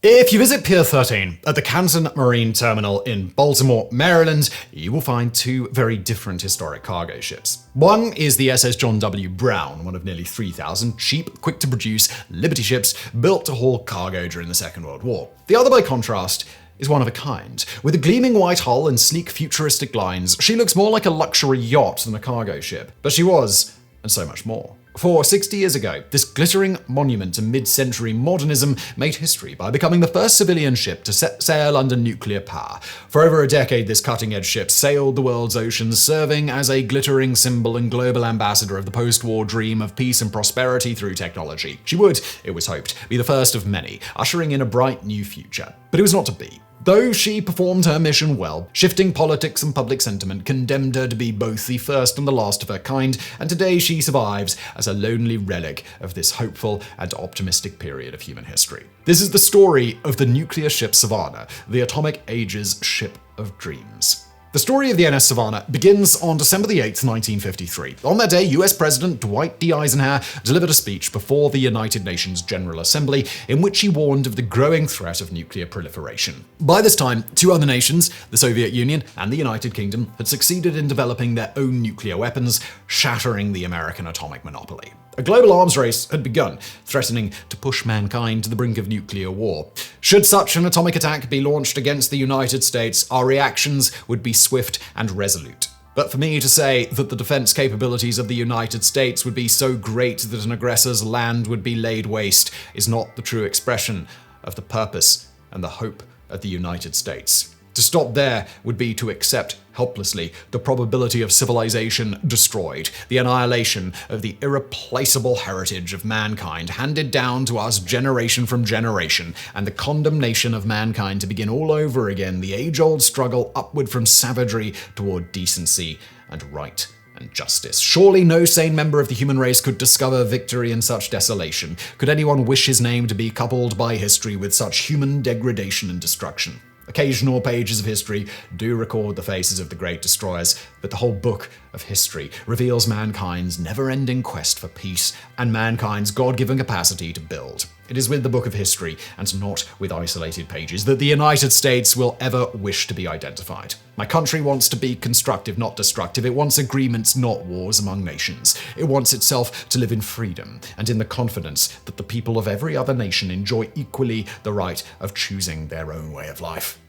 If you visit Pier 13 at the Canton Marine Terminal in Baltimore, Maryland, you will find two very different historic cargo ships. One is the SS John W. Brown, one of nearly 3,000 cheap, quick-to-produce Liberty ships built to haul cargo during the Second World War. The other, by contrast, is one of a kind. With a gleaming white hull and sleek futuristic lines, she looks more like a luxury yacht than a cargo ship. But she was, and so much more. For 60 years ago, this glittering monument to mid-century modernism made history by becoming the first civilian ship to set sail under nuclear power. For over a decade, this cutting-edge ship sailed the world's oceans, serving as a glittering symbol and global ambassador of the post-war dream of peace and prosperity through technology. She would, it was hoped, be the first of many, ushering in a bright new future. But it was not to be. Though she performed her mission well, shifting politics and public sentiment condemned her to be both the first and the last of her kind, and today she survives as a lonely relic of this hopeful and optimistic period of human history. This is the story of the nuclear ship Savannah, the atomic age's ship of dreams. The story of the NS Savannah begins on December 8, 1953. On that day, US President Dwight D. Eisenhower delivered a speech before the United Nations General Assembly in which he warned of the growing threat of nuclear proliferation. By this time, two other nations, the Soviet Union and the United Kingdom, had succeeded in developing their own nuclear weapons, shattering the American atomic monopoly. A global arms race had begun, threatening to push mankind to the brink of nuclear war. Should such an atomic attack be launched against the United States, our reactions would be swift and resolute. But for me to say that the defense capabilities of the United States would be so great that an aggressor's land would be laid waste is not the true expression of the purpose and the hope of the United States. To stop there would be to accept helplessly the probability of civilization destroyed, the annihilation of the irreplaceable heritage of mankind handed down to us generation from generation, and the condemnation of mankind to begin all over again the age-old struggle upward from savagery toward decency and right and justice. Surely no sane member of the human race could discover victory in such desolation. Could anyone wish his name to be coupled by history with such human degradation and destruction? Occasional pages of history do record the faces of the great destroyers, but the whole book of history reveals mankind's never-ending quest for peace and mankind's God-given capacity to build. It is with the book of history, and not with isolated pages, that the United States will ever wish to be identified. My country wants to be constructive, not destructive. It wants agreements, not wars among nations. It wants itself to live in freedom and in the confidence that the people of every other nation enjoy equally the right of choosing their own way of life.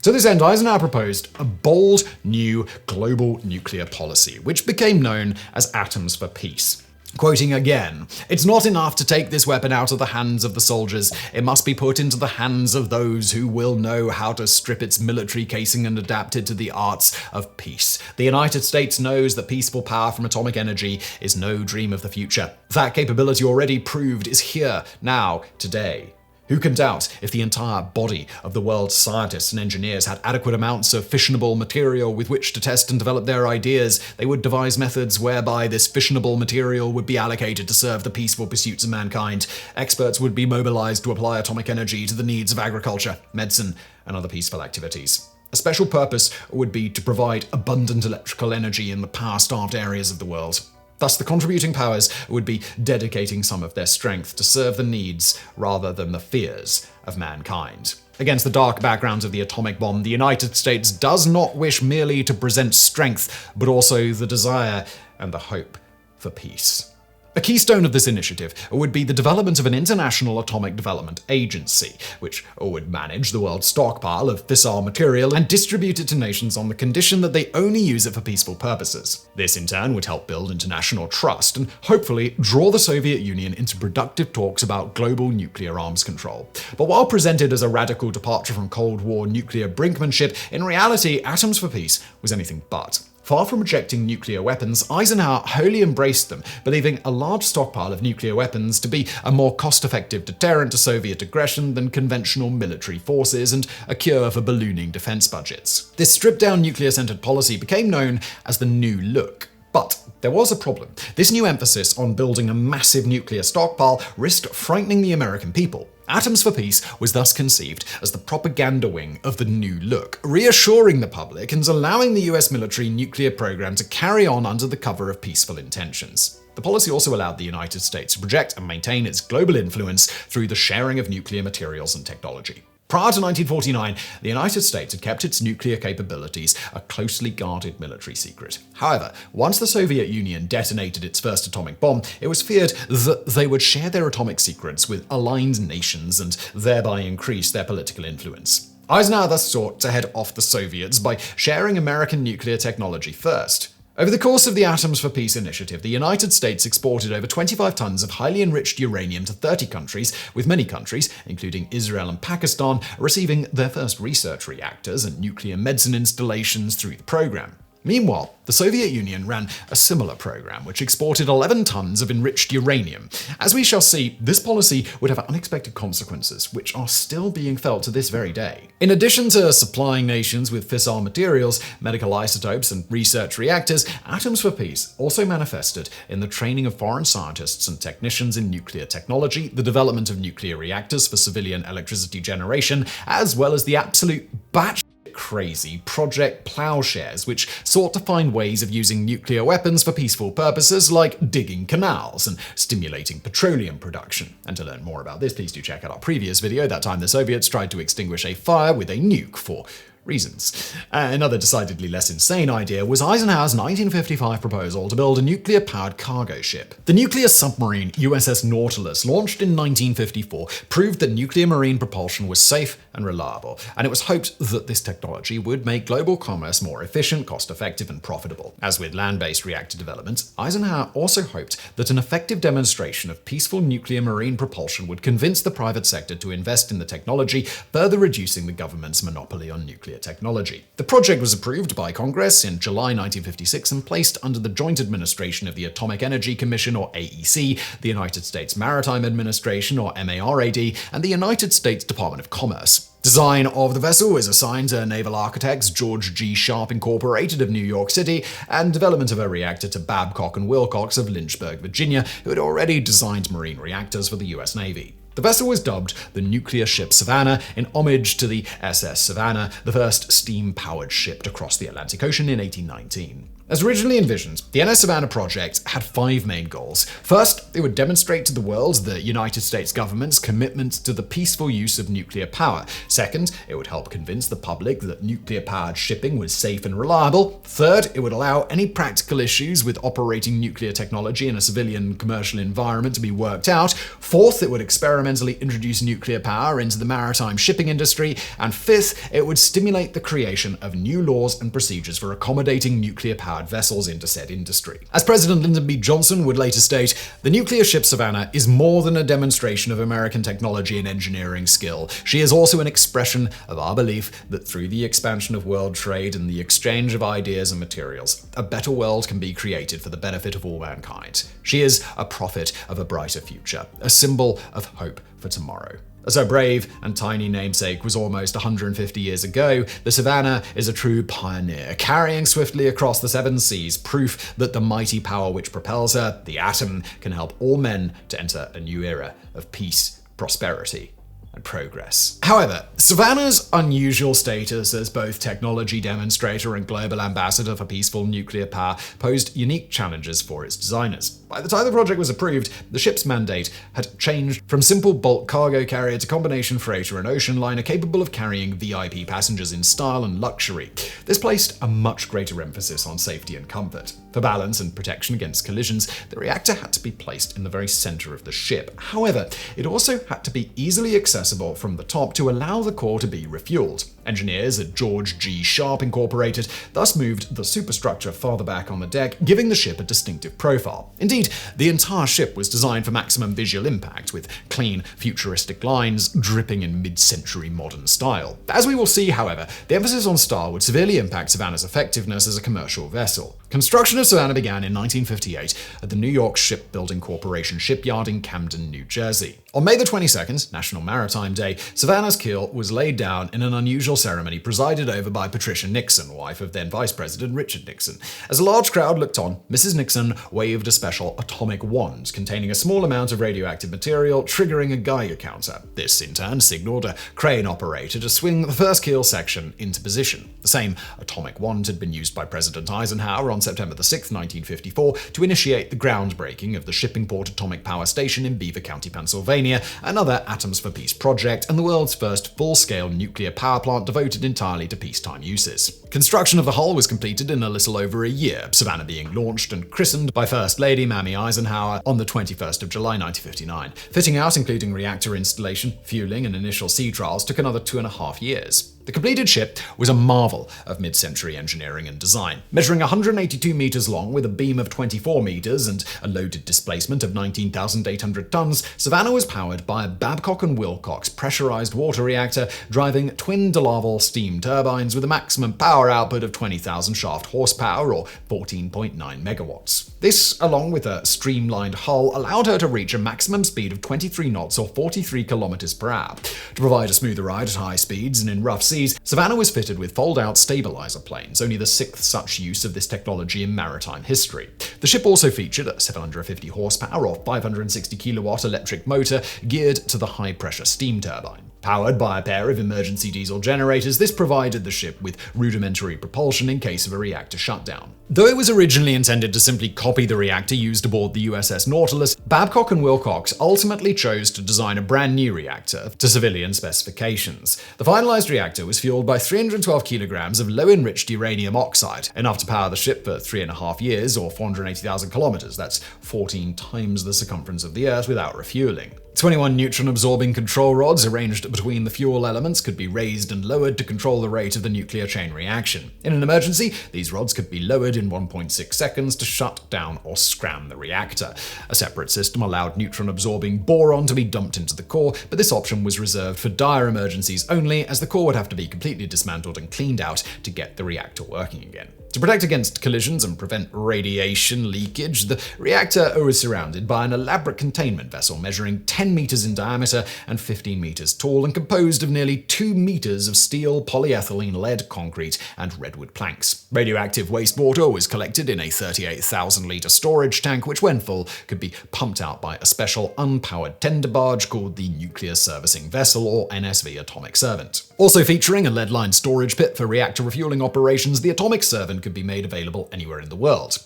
To this end, Eisenhower proposed a bold new global nuclear policy, which became known as Atoms for Peace. Quoting again, "It's not enough to take this weapon out of the hands of the soldiers. It must be put into the hands of those who will know how to strip its military casing and adapt it to the arts of peace. The United States knows that peaceful power from atomic energy is no dream of the future. That capability already proved is here, now, today. Who can doubt if the entire body of the world's scientists and engineers had adequate amounts of fissionable material with which to test and develop their ideas, they would devise methods whereby this fissionable material would be allocated to serve the peaceful pursuits of mankind. Experts would be mobilized to apply atomic energy to the needs of agriculture, medicine, and other peaceful activities. A special purpose would be to provide abundant electrical energy in the power-starved areas of the world. Thus, the contributing powers would be dedicating some of their strength to serve the needs rather than the fears of mankind." Against the dark background of the atomic bomb, the United States does not wish merely to present strength, but also the desire and the hope for peace. A keystone of this initiative would be the development of an international atomic development agency, which would manage the world's stockpile of fissile material and distribute it to nations on the condition that they only use it for peaceful purposes. This in turn would help build international trust and hopefully draw the Soviet Union into productive talks about global nuclear arms control. But while presented as a radical departure from Cold War nuclear brinkmanship, in reality, Atoms for Peace was anything but. Far from rejecting nuclear weapons, Eisenhower wholly embraced them, believing a large stockpile of nuclear weapons to be a more cost-effective deterrent to Soviet aggression than conventional military forces and a cure for ballooning defense budgets. This stripped-down nuclear-centered policy became known as the New Look. But there was a problem. This new emphasis on building a massive nuclear stockpile risked frightening the American people. Atoms for Peace was thus conceived as the propaganda wing of the New Look, reassuring the public and allowing the US military nuclear program to carry on under the cover of peaceful intentions. The policy also allowed the United States to project and maintain its global influence through the sharing of nuclear materials and technology. Prior to 1949, the United States had kept its nuclear capabilities a closely guarded military secret. However, once the Soviet Union detonated its first atomic bomb, it was feared that they would share their atomic secrets with aligned nations and thereby increase their political influence. Eisenhower thus sought to head off the Soviets by sharing American nuclear technology first. Over the course of the Atoms for Peace initiative, the United States exported over 25 tons of highly enriched uranium to 30 countries, with many countries, including Israel and Pakistan, receiving their first research reactors and nuclear medicine installations through the program. Meanwhile, the Soviet Union ran a similar program, which exported 11 tons of enriched uranium. As we shall see, this policy would have unexpected consequences, which are still being felt to this very day. In addition to supplying nations with fissile materials, medical isotopes, and research reactors, Atoms for Peace also manifested in the training of foreign scientists and technicians in nuclear technology, the development of nuclear reactors for civilian electricity generation, as well as the absolute batshit crazy Project Plowshares, which sought to find ways of using nuclear weapons for peaceful purposes like digging canals and stimulating petroleum production. And to learn more about this, please do check out our previous video, that time the Soviets tried to extinguish a fire with a nuke for reasons. Another decidedly less insane idea was Eisenhower's 1955 proposal to build a nuclear-powered cargo ship. The nuclear submarine USS Nautilus, launched in 1954, proved that nuclear marine propulsion was safe and reliable, and it was hoped that this technology would make global commerce more efficient, cost-effective, and profitable. As with land-based reactor development, Eisenhower also hoped that an effective demonstration of peaceful nuclear marine propulsion would convince the private sector to invest in the technology, further reducing the government's monopoly on nuclear technology. The project was approved by Congress in July 1956 and placed under the joint administration of the Atomic Energy Commission, or AEC, the United States Maritime Administration, or MARAD, and the United States Department of Commerce. Design of the vessel is assigned to naval architects George G. Sharp Incorporated of New York City, and development of a reactor to Babcock and Wilcox of Lynchburg, Virginia, who had already designed marine reactors for the U.S. Navy. The vessel was dubbed the nuclear ship Savannah in homage to the SS Savannah, the first steam-powered ship to cross the Atlantic Ocean in 1819. As originally envisioned, the NS Savannah project had 5 main goals. First, it would demonstrate to the world the United States government's commitment to the peaceful use of nuclear power. Second, it would help convince the public that nuclear-powered shipping was safe and reliable. Third, it would allow any practical issues with operating nuclear technology in a civilian commercial environment to be worked out. Fourth, it would experimentally introduce nuclear power into the maritime shipping industry. And fifth, it would stimulate the creation of new laws and procedures for accommodating nuclear-powered vessels into said industry. As President Lyndon B. Johnson would later state, the nuclear ship Savannah is more than a demonstration of American technology and engineering skill. She is also an expression of our belief that through the expansion of world trade and the exchange of ideas and materials, a better world can be created for the benefit of all mankind. She is a prophet of a brighter future, a symbol of hope for tomorrow. As her brave and tiny namesake was almost 150 years ago, the Savannah is a true pioneer, carrying swiftly across the 7 seas, proof that the mighty power which propels her, the atom, can help all men to enter a new era of peace, prosperity, and progress. However, Savannah's unusual status as both technology demonstrator and global ambassador for peaceful nuclear power posed unique challenges for its designers. By the time the project was approved, the ship's mandate had changed from simple bulk cargo carrier to combination freighter and ocean liner capable of carrying VIP passengers in style and luxury. This placed a much greater emphasis on safety and comfort. For balance and protection against collisions, the reactor had to be placed in the very center of the ship. However, it also had to be easily accessible from the top to allow the core to be refueled. Engineers at George G. Sharp Incorporated thus moved the superstructure farther back on the deck, giving the ship a distinctive profile. Indeed, the entire ship was designed for maximum visual impact, with clean, futuristic lines dripping in mid-century modern style. As we will see, however, the emphasis on style would severely impact Savannah's effectiveness as a commercial vessel. Construction of Savannah began in 1958 at the New York Shipbuilding Corporation shipyard in Camden, New Jersey. On May the 22nd, National Maritime Maritime Day, Savannah's keel was laid down in an unusual ceremony presided over by Patricia Nixon, wife of then Vice President Richard Nixon. As a large crowd looked on, Mrs. Nixon waved a special atomic wand containing a small amount of radioactive material, triggering a Geiger counter. This, in turn, signaled a crane operator to swing the first keel section into position. The same atomic wand had been used by President Eisenhower on September 6, 1954, to initiate the groundbreaking of the Shipping Port Atomic Power Station in Beaver County, Pennsylvania, another Atoms for Peace project, and the world's first full-scale nuclear power plant devoted entirely to peacetime uses. Construction of the hull was completed in a little over a year, Savannah being launched and christened by First Lady Mamie Eisenhower on the 21st of July 1959. Fitting out, including reactor installation, fueling, and initial sea trials, took another 2.5 years. The completed ship was a marvel of mid-century engineering and design. Measuring 182 meters long with a beam of 24 meters and a loaded displacement of 19,800 tons, Savannah was powered by a Babcock & Wilcox pressurized water reactor driving twin de Laval steam turbines with a maximum power output of 20,000 shaft horsepower or 14.9 megawatts. This, along with a streamlined hull, allowed her to reach a maximum speed of 23 knots or 43 kilometers per hour. To provide a smoother ride at high speeds and in rough seas, Savannah was fitted with fold-out stabilizer planes, only the sixth such use of this technology in maritime history. The ship also featured a 750 horsepower or 560 kilowatt electric motor geared to the high-pressure steam turbine. Powered by a pair of emergency diesel generators, this provided the ship with rudimentary propulsion in case of a reactor shutdown. Though it was originally intended to simply copy the reactor used aboard the USS Nautilus, Babcock & Wilcox ultimately chose to design a brand new reactor to civilian specifications. The finalized reactor was fueled by 312 kilograms of low-enriched uranium oxide, enough to power the ship for 3.5 years or 480,000 kilometers. That's 14 times the circumference of the Earth without refueling. 21 neutron-absorbing control rods arranged between the fuel elements could be raised and lowered to control the rate of the nuclear chain reaction. In an emergency, these rods could be lowered in 1.6 seconds to shut down or scram the reactor. A separate system allowed neutron-absorbing boron to be dumped into the core, but this option was reserved for dire emergencies only, as the core would have to be completely dismantled and cleaned out to get the reactor working again. To protect against collisions and prevent radiation leakage, the reactor was surrounded by an elaborate containment vessel measuring 10 meters in diameter and 15 meters tall and composed of nearly 2 meters of steel, polyethylene, lead, concrete, and redwood planks. Radioactive wastewater was collected in a 38,000-liter storage tank, which, when full, could be pumped out by a special unpowered tender barge called the Nuclear Servicing Vessel, or NSV Atomic Servant. Also featuring a lead-lined storage pit for reactor refueling operations, the Atomic Servant could be made available anywhere in the world.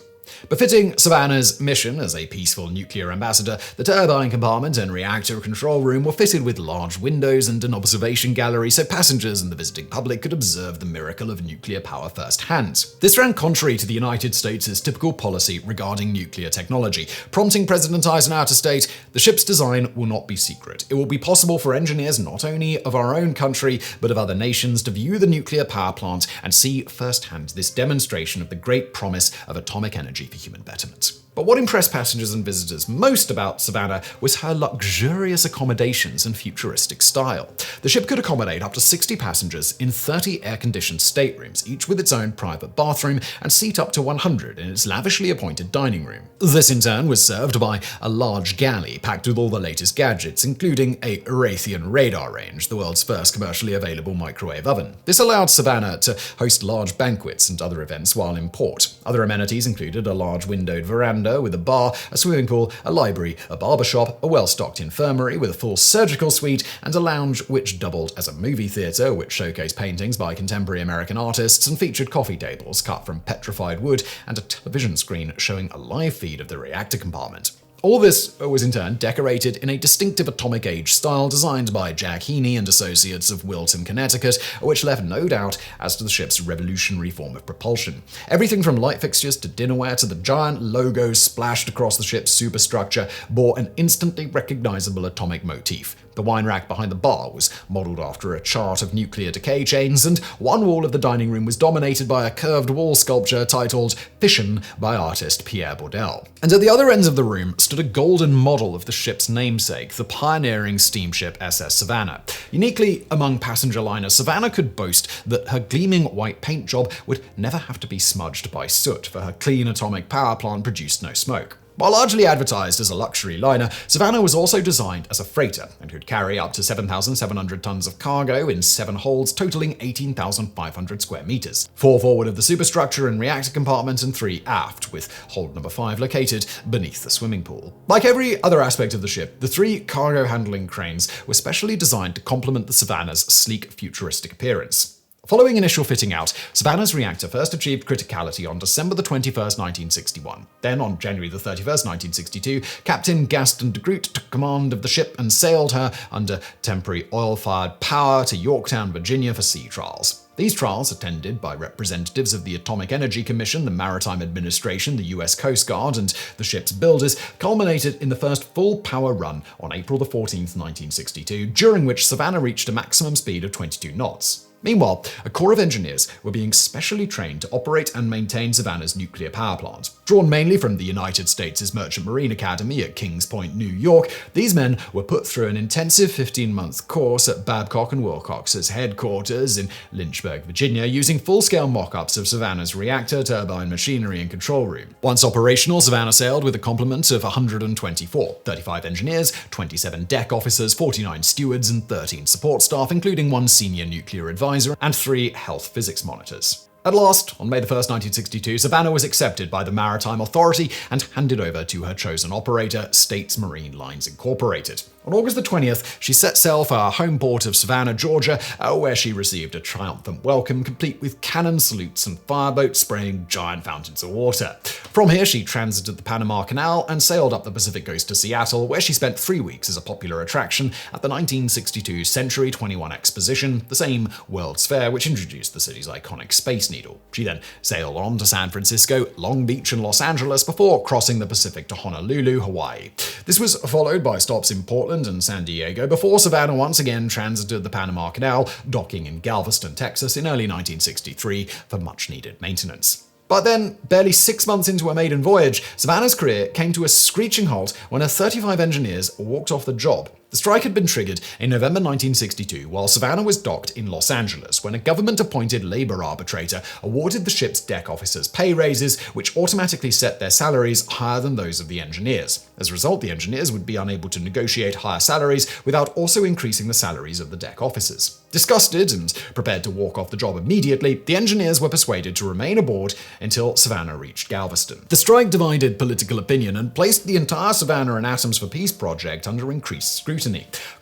Befitting Savannah's mission as a peaceful nuclear ambassador, the turbine compartment and reactor control room were fitted with large windows and an observation gallery so passengers and the visiting public could observe the miracle of nuclear power firsthand. This ran contrary to the United States' typical policy regarding nuclear technology, prompting President Eisenhower to state, "The ship's design will not be secret. It will be possible for engineers not only of our own country, but of other nations to view the nuclear power plant and see firsthand this demonstration of the great promise of atomic energy for human betterment." But what impressed passengers and visitors most about Savannah was her luxurious accommodations and futuristic style. The ship could accommodate up to 60 passengers in 30 air-conditioned staterooms, each with its own private bathroom, and seat up to 100 in its lavishly appointed dining room. This in turn was served by a large galley packed with all the latest gadgets, including a Raytheon radar range, the world's first commercially available microwave oven. This allowed Savannah to host large banquets and other events while in port. Other amenities included a large windowed veranda with a bar, a swimming pool, a library, a barbershop, a well-stocked infirmary with a full surgical suite, and a lounge which doubled as a movie theater, which showcased paintings by contemporary American artists and featured coffee tables cut from petrified wood and a television screen showing a live feed of the reactor compartment. All this was in turn decorated in a distinctive atomic age style designed by Jack Heaney and Associates of Wilton, Connecticut, which left no doubt as to the ship's revolutionary form of propulsion. Everything from light fixtures to dinnerware to the giant logos splashed across the ship's superstructure bore an instantly recognizable atomic motif. The wine rack behind the bar was modeled after a chart of nuclear decay chains, and one wall of the dining room was dominated by a curved wall sculpture titled Fission by artist Pierre Bourdelle. And at the other ends of the room stood a golden model of the ship's namesake, the pioneering steamship SS Savannah. Uniquely among passenger liners, Savannah could boast that her gleaming white paint job would never have to be smudged by soot, for her clean atomic power plant produced no smoke. While largely advertised as a luxury liner, Savannah was also designed as a freighter and could carry up to 7,700 tons of cargo in 7 holds, totaling 18,500 square meters. 4 forward of the superstructure and reactor compartment and 3 aft, with hold number 5 located beneath the swimming pool. Like every other aspect of the ship, the 3 cargo handling cranes were specially designed to complement the Savannah's sleek, futuristic appearance. Following initial fitting out, Savannah's reactor first achieved criticality on December 21, 1961. Then, on January 31, 1962, Captain Gaston de Groot took command of the ship and sailed her under temporary oil-fired power to Yorktown, Virginia for sea trials. These trials, attended by representatives of the Atomic Energy Commission, the Maritime Administration, the U.S. Coast Guard, and the ship's builders, culminated in the first full power run on April 14, 1962, during which Savannah reached a maximum speed of 22 knots. Meanwhile, a corps of engineers were being specially trained to operate and maintain Savannah's nuclear power plant. Drawn mainly from the United States' Merchant Marine Academy at Kings Point, New York, these men were put through an intensive 15-month course at Babcock & Wilcox's headquarters in Lynchburg, Virginia, using full-scale mock-ups of Savannah's reactor, turbine machinery, and control room. Once operational, Savannah sailed with a complement of 124, 35 engineers, 27 deck officers, 49 stewards, and 13 support staff, including 1 senior nuclear advisor and 3 health physics monitors. At last, on May 1, 1962, Savannah was accepted by the Maritime Authority and handed over to her chosen operator, States Marine Lines Incorporated. On August 20th, she set sail for her home port of Savannah, Georgia, where she received a triumphant welcome, complete with cannon salutes and fireboats spraying giant fountains of water. From here, she transited the Panama Canal and sailed up the Pacific coast to Seattle, where she spent 3 weeks as a popular attraction at the 1962 Century 21 Exposition, the same World's Fair which introduced the city's iconic Space Needle. She then sailed on to San Francisco, Long Beach, and Los Angeles before crossing the Pacific to Honolulu, Hawaii. This was followed by stops in Portland and San Diego before Savannah once again transited the Panama Canal, docking in Galveston, Texas in early 1963 for much-needed maintenance. But then, barely 6 months into her maiden voyage, Savannah's career came to a screeching halt when her 35 engineers walked off the job. The strike had been triggered in November 1962 while Savannah was docked in Los Angeles when a government-appointed labor arbitrator awarded the ship's deck officers pay raises, which automatically set their salaries higher than those of the engineers. As a result, the engineers would be unable to negotiate higher salaries without also increasing the salaries of the deck officers. Disgusted and prepared to walk off the job immediately, the engineers were persuaded to remain aboard until Savannah reached Galveston. The strike divided political opinion and placed the entire Savannah and Atoms for Peace project under increased scrutiny.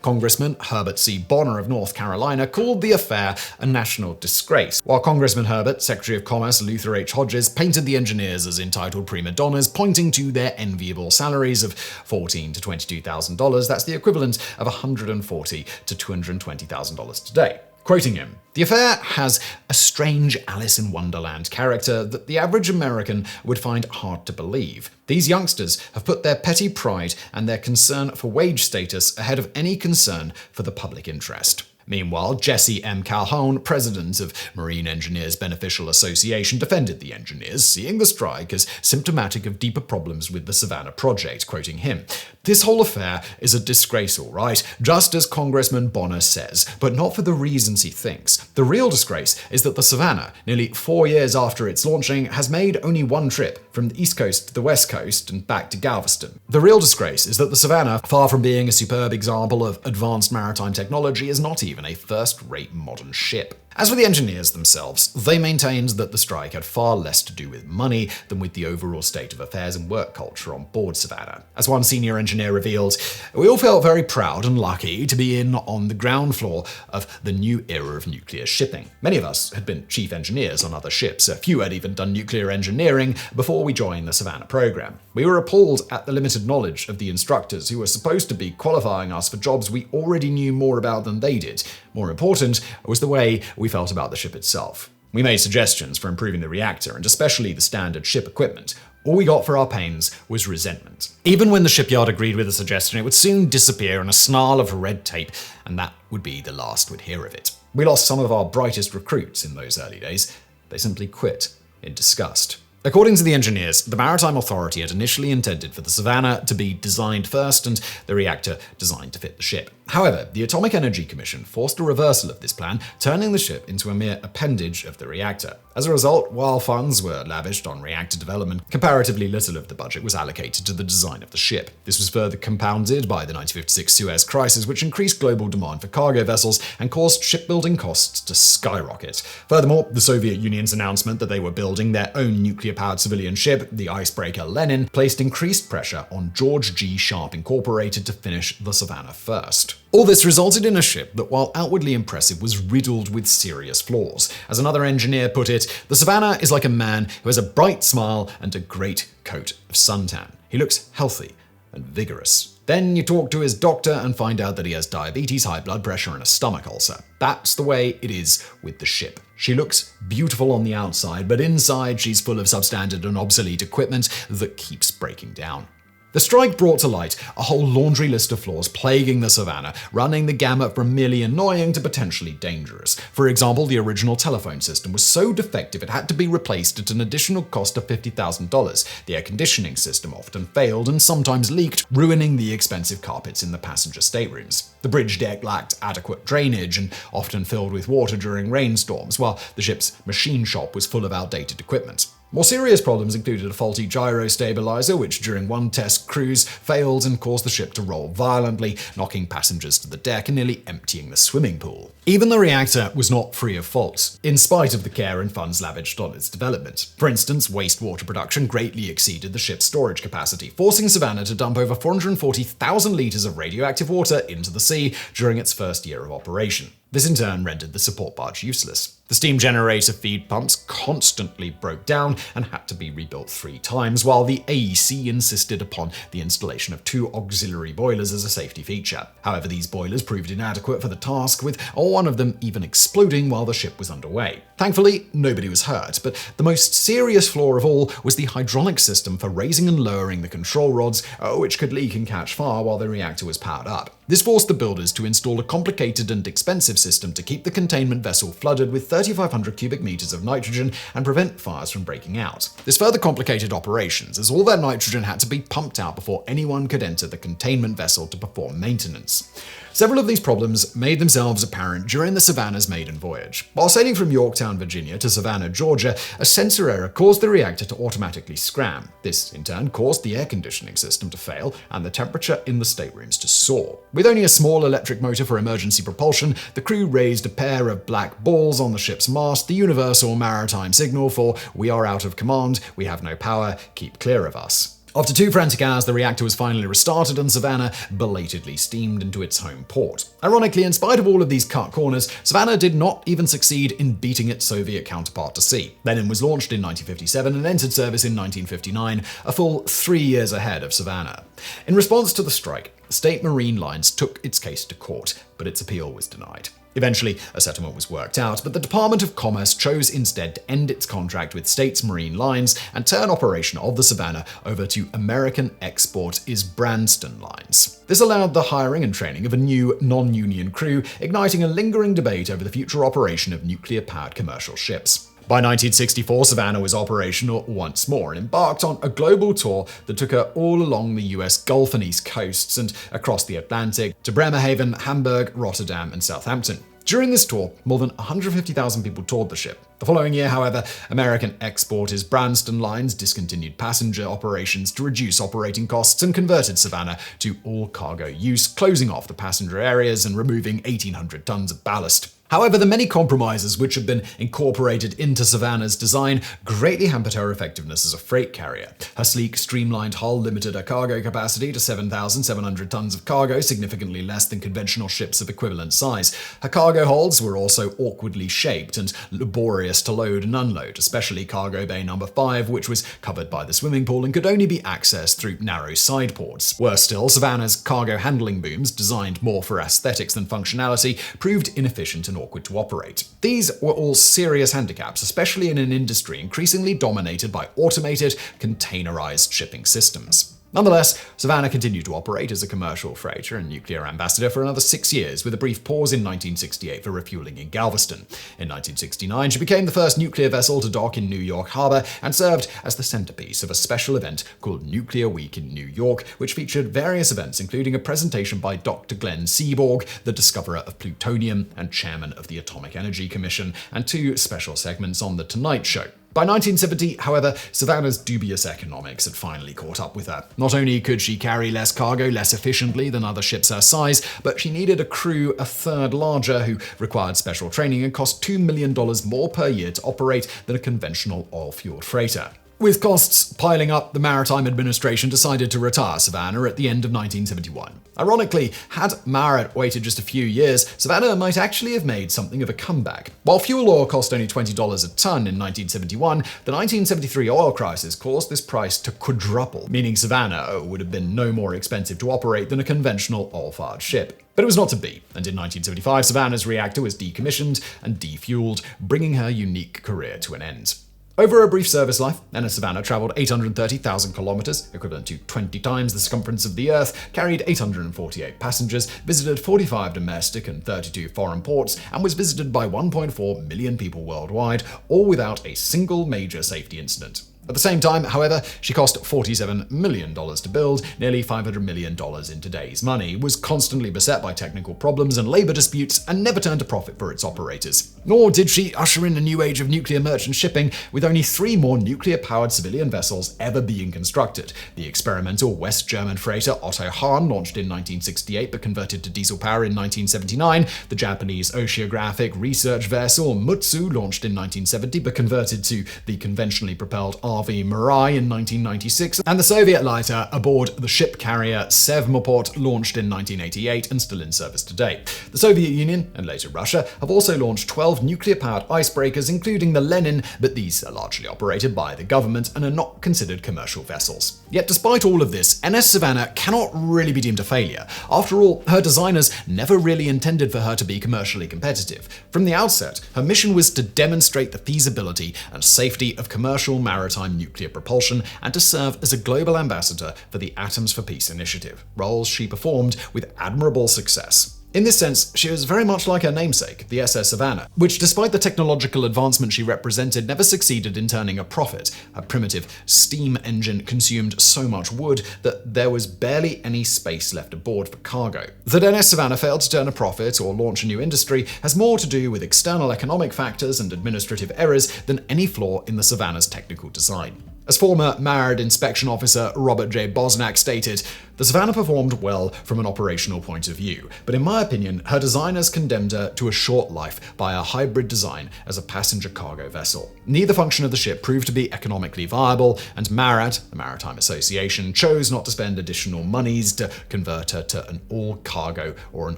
Congressman Herbert C. Bonner of North Carolina called the affair a national disgrace, while Congressman Herbert, Secretary of Commerce Luther H. Hodges, painted the engineers as entitled prima donnas, pointing to their enviable salaries of $14,000 to $22,000. That's the equivalent of $140,000 to $220,000 today. Quoting him, "The affair has a strange Alice in Wonderland character that the average American would find hard to believe. These youngsters have put their petty pride and their concern for wage status ahead of any concern for the public interest." Meanwhile, Jesse M. Calhoun, president of Marine Engineers Beneficial Association, defended the engineers, seeing the strike as symptomatic of deeper problems with the Savannah project, quoting him, "This whole affair is a disgrace, all right, just as Congressman Bonner says, but not for the reasons he thinks. The real disgrace is that the Savannah, nearly 4 years after its launching, has made only one trip, from the East Coast to the West Coast and back to Galveston. The real disgrace is that the Savannah, far from being a superb example of advanced maritime technology, is not even a first-rate modern ship." As for the engineers themselves, they maintained that the strike had far less to do with money than with the overall state of affairs and work culture on board Savannah. As one senior engineer revealed, "We all felt very proud and lucky to be in on the ground floor of the new era of nuclear shipping. Many of us had been chief engineers on other ships. A few had even done nuclear engineering before we joined the Savannah program. We were appalled at the limited knowledge of the instructors who were supposed to be qualifying us for jobs we already knew more about than they did. More important was the way we felt about the ship itself. We made suggestions for improving the reactor and especially the standard ship equipment. All we got for our pains was resentment. Even when the shipyard agreed with the suggestion, it would soon disappear in a snarl of red tape, and that would be the last we'd hear of it. We lost some of our brightest recruits in those early days. They simply quit in disgust." According to the engineers, the Maritime Authority had initially intended for the Savannah to be designed first and the reactor designed to fit the ship. However, the Atomic Energy Commission forced a reversal of this plan, turning the ship into a mere appendage of the reactor. As a result, while funds were lavished on reactor development, comparatively little of the budget was allocated to the design of the ship. This was further compounded by the 1956 Suez Crisis, which increased global demand for cargo vessels and caused shipbuilding costs to skyrocket. Furthermore, the Soviet Union's announcement that they were building their own nuclear-powered civilian ship, the icebreaker Lenin, placed increased pressure on George G. Sharp Incorporated to finish the Savannah first. All this resulted in a ship that, while outwardly impressive, was riddled with serious flaws. As another engineer put it, the Savannah is like a man who has a bright smile and a great coat of suntan. He looks healthy and vigorous. Then you talk to his doctor and find out that he has diabetes, high blood pressure, and a stomach ulcer. That's the way it is with the ship. She looks beautiful on the outside, but inside she's full of substandard and obsolete equipment that keeps breaking down. The strike brought to light a whole laundry list of flaws plaguing the Savannah, running the gamut from merely annoying to potentially dangerous. For example, the original telephone system was so defective it had to be replaced at an additional cost of $50,000. The air conditioning system often failed and sometimes leaked, ruining the expensive carpets in the passenger staterooms. The bridge deck lacked adequate drainage and often filled with water during rainstorms, while the ship's machine shop was full of outdated equipment. More serious problems included a faulty gyro stabilizer, which during one test cruise failed and caused the ship to roll violently, knocking passengers to the deck and nearly emptying the swimming pool. Even the reactor was not free of faults, in spite of the care and funds lavished on its development. For instance, wastewater production greatly exceeded the ship's storage capacity, forcing Savannah to dump over 440,000 liters of radioactive water into the sea during its first year of operation. This in turn rendered the support barge useless. The steam generator feed pumps constantly broke down and had to be rebuilt 3 times, while the AEC insisted upon the installation of 2 auxiliary boilers as a safety feature. However, these boilers proved inadequate for the task, with one of them even exploding while the ship was underway. Thankfully, nobody was hurt, but the most serious flaw of all was the hydraulic system for raising and lowering the control rods, which could leak and catch fire while the reactor was powered up. This forced the builders to install a complicated and expensive system to keep the containment vessel flooded with 3,500 cubic meters of nitrogen and prevent fires from breaking out. This further complicated operations, as all that nitrogen had to be pumped out before anyone could enter the containment vessel to perform maintenance. Several of these problems made themselves apparent during the Savannah's maiden voyage. While sailing from Yorktown, Virginia to Savannah, Georgia, a sensor error caused the reactor to automatically scram. This, in turn, caused the air conditioning system to fail and the temperature in the staterooms to soar. With only a small electric motor for emergency propulsion, the crew raised a pair of black balls on the ship's mast, the universal maritime signal for "We are out of command, we have no power, keep clear of us." After 2 frantic hours, the reactor was finally restarted and Savannah belatedly steamed into its home port. Ironically, in spite of all of these cut corners, Savannah did not even succeed in beating its Soviet counterpart to sea. Lenin was launched in 1957 and entered service in 1959, a full 3 years ahead of Savannah. In response to the strike, the State Marine Lines took its case to court, but its appeal was denied. Eventually, a settlement was worked out, but the Department of Commerce chose instead to end its contract with States Marine Lines and turn operation of the Savannah over to American Export is Branston Lines. This allowed the hiring and training of a new, non-union crew, igniting a lingering debate over the future operation of nuclear-powered commercial ships. By 1964, Savannah was operational once more and embarked on a global tour that took her all along the US Gulf and East coasts and across the Atlantic to Bremerhaven, Hamburg, Rotterdam, and Southampton. During this tour, more than 150,000 people toured the ship. The following year, however, American exporters Branston Lines discontinued passenger operations to reduce operating costs and converted Savannah to all-cargo use, closing off the passenger areas and removing 1,800 tons of ballast. However, the many compromises which have been incorporated into Savannah's design greatly hampered her effectiveness as a freight carrier. Her sleek, streamlined hull limited her cargo capacity to 7,700 tons of cargo, significantly less than conventional ships of equivalent size. Her cargo holds were also awkwardly shaped and laborious to load and unload, especially cargo bay number 5, which was covered by the swimming pool and could only be accessed through narrow side ports. Worse still, Savannah's cargo handling booms, designed more for aesthetics than functionality, proved inefficient and awkward to operate. These were all serious handicaps, especially in an industry increasingly dominated by automated, containerized shipping systems. Nonetheless, Savannah continued to operate as a commercial freighter and nuclear ambassador for another 6 years, with a brief pause in 1968 for refueling in Galveston. In 1969, she became the first nuclear vessel to dock in New York Harbor and served as the centerpiece of a special event called Nuclear Week in New York, which featured various events including a presentation by Dr. Glenn Seaborg, the discoverer of plutonium and chairman of the Atomic Energy Commission, and 2 special segments on The Tonight Show. By 1970, however, Savannah's dubious economics had finally caught up with her. Not only could she carry less cargo less efficiently than other ships her size, but she needed a crew a third larger who required special training and cost $2 million more per year to operate than a conventional oil-fueled freighter. With costs piling up, the Maritime Administration decided to retire Savannah at the end of 1971. Ironically, had Marit waited just a few years, Savannah might actually have made something of a comeback. While fuel oil cost only $20 a ton in 1971, the 1973 oil crisis caused this price to quadruple, meaning Savannah would have been no more expensive to operate than a conventional oil-fired ship. But it was not to be, and in 1975, Savannah's reactor was decommissioned and defueled, bringing her unique career to an end. Over a brief service life, NS Savannah traveled 830,000 kilometers, equivalent to 20 times the circumference of the Earth, carried 848 passengers, visited 45 domestic and 32 foreign ports, and was visited by 1.4 million people worldwide, all without a single major safety incident. At the same time, however, she cost $47 million to build, nearly $500 million in today's money, was constantly beset by technical problems and labor disputes, and never turned a profit for its operators. Nor did she usher in a new age of nuclear merchant shipping, with only 3 more nuclear-powered civilian vessels ever being constructed. The experimental West German freighter Otto Hahn, launched in 1968 but converted to diesel power in 1979, the Japanese oceanographic research vessel Mutsu, launched in 1970 but converted to the conventionally propelled RV Mirai in 1996, and the Soviet lighter aboard the ship carrier Sevmoport, launched in 1988 and still in service today. The Soviet Union, and later Russia, have also launched 12 nuclear-powered icebreakers, including the Lenin, but these are largely operated by the government and are not considered commercial vessels. Yet despite all of this, NS Savannah cannot really be deemed a failure. After all, her designers never really intended for her to be commercially competitive. From the outset, her mission was to demonstrate the feasibility and safety of commercial maritime nuclear propulsion and to serve as a global ambassador for the Atoms for Peace initiative, roles she performed with admirable success. In this sense, she was very much like her namesake, the SS Savannah, which, despite the technological advancement she represented, never succeeded in turning a profit. Her primitive steam engine consumed so much wood that there was barely any space left aboard for cargo. That NS Savannah failed to turn a profit or launch a new industry has more to do with external economic factors and administrative errors than any flaw in the Savannah's technical design. As former Marid inspection officer Robert J. Bosnack stated, the Savannah performed well from an operational point of view, but in my opinion, her designers condemned her to a short life by a hybrid design as a passenger cargo vessel. Neither function of the ship proved to be economically viable, and MARAD, the Maritime Association, chose not to spend additional monies to convert her to an all-cargo or an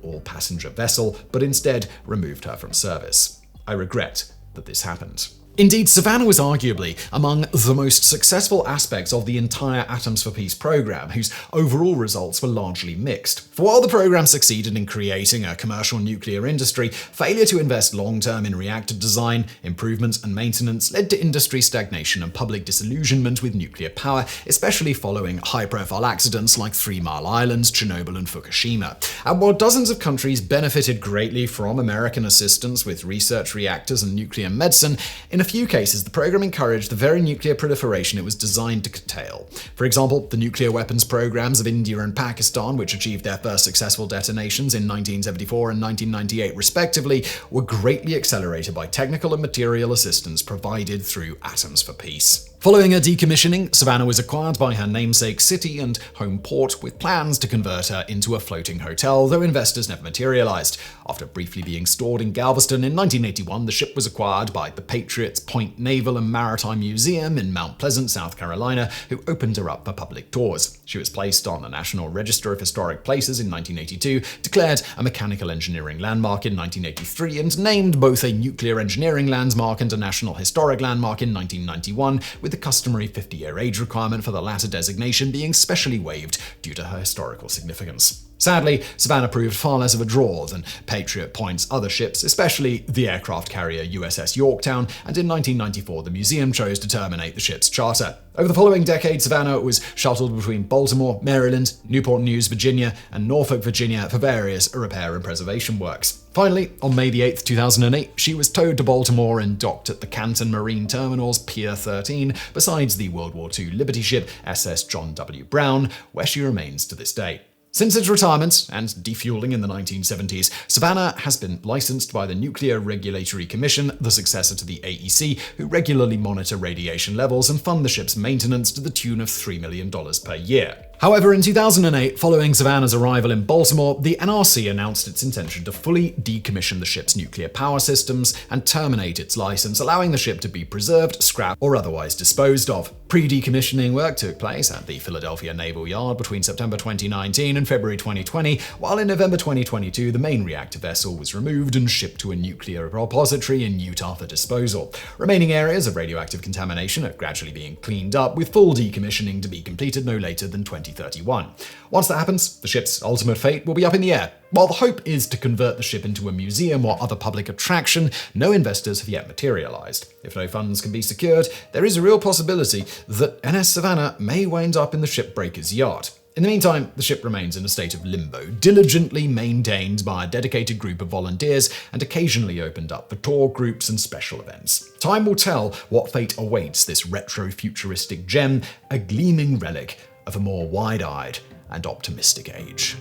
all-passenger vessel, but instead removed her from service. I regret that this happened. Indeed, Savannah was arguably among the most successful aspects of the entire Atoms for Peace program, whose overall results were largely mixed. For while the program succeeded in creating a commercial nuclear industry, failure to invest long-term in reactor design, improvements, and maintenance led to industry stagnation and public disillusionment with nuclear power, especially following high-profile accidents like 3 Mile Island, Chernobyl, and Fukushima. And while dozens of countries benefited greatly from American assistance with research reactors and nuclear medicine, in a few cases, the program encouraged the very nuclear proliferation it was designed to curtail. For example, the nuclear weapons programs of India and Pakistan, which achieved their first successful detonations in 1974 and 1998 respectively, were greatly accelerated by technical and material assistance provided through Atoms for Peace. Following her decommissioning, Savannah was acquired by her namesake city and home port, with plans to convert her into a floating hotel, though investors never materialized. After briefly being stored in Galveston in 1981, the ship was acquired by the Patriots Point Naval and Maritime Museum in Mount Pleasant, South Carolina, who opened her up for public tours. She was placed on the National Register of Historic Places in 1982, declared a mechanical engineering landmark in 1983, and named both a nuclear engineering landmark and a national historic landmark in 1991, with the customary 50-year age requirement for the latter designation being specially waived due to her historical significance. Sadly, Savannah proved far less of a draw than Patriot Point's other ships, especially the aircraft carrier USS Yorktown, and in 1994 the museum chose to terminate the ship's charter. Over the following decade, Savannah was shuttled between Baltimore, Maryland, Newport News, Virginia, and Norfolk, Virginia for various repair and preservation works. Finally, on May 8, 2008, she was towed to Baltimore and docked at the Canton Marine Terminal's Pier 13 beside the World War II Liberty ship SS John W. Brown, where she remains to this day. Since its retirement and defueling in the 1970s, Savannah has been licensed by the Nuclear Regulatory Commission, the successor to the AEC, who regularly monitor radiation levels and fund the ship's maintenance to the tune of $3 million per year. However, in 2008, following Savannah's arrival in Baltimore, the NRC announced its intention to fully decommission the ship's nuclear power systems and terminate its license, allowing the ship to be preserved, scrapped, or otherwise disposed of. Pre-decommissioning work took place at the Philadelphia Naval Yard between September 2019 and February 2020, while in November 2022, the main reactor vessel was removed and shipped to a nuclear repository in Utah for disposal. Remaining areas of radioactive contamination are gradually being cleaned up, with full decommissioning to be completed no later than 2031. Once that happens, the ship's ultimate fate will be up in the air. While the hope is to convert the ship into a museum or other public attraction, no investors have yet materialized. If no funds can be secured, there is a real possibility that NS Savannah may wind up in the shipbreaker's yard. In the meantime, the ship remains in a state of limbo, diligently maintained by a dedicated group of volunteers and occasionally opened up for tour groups and special events. Time will tell what fate awaits this retro-futuristic gem, a gleaming relic of a more wide-eyed and optimistic age.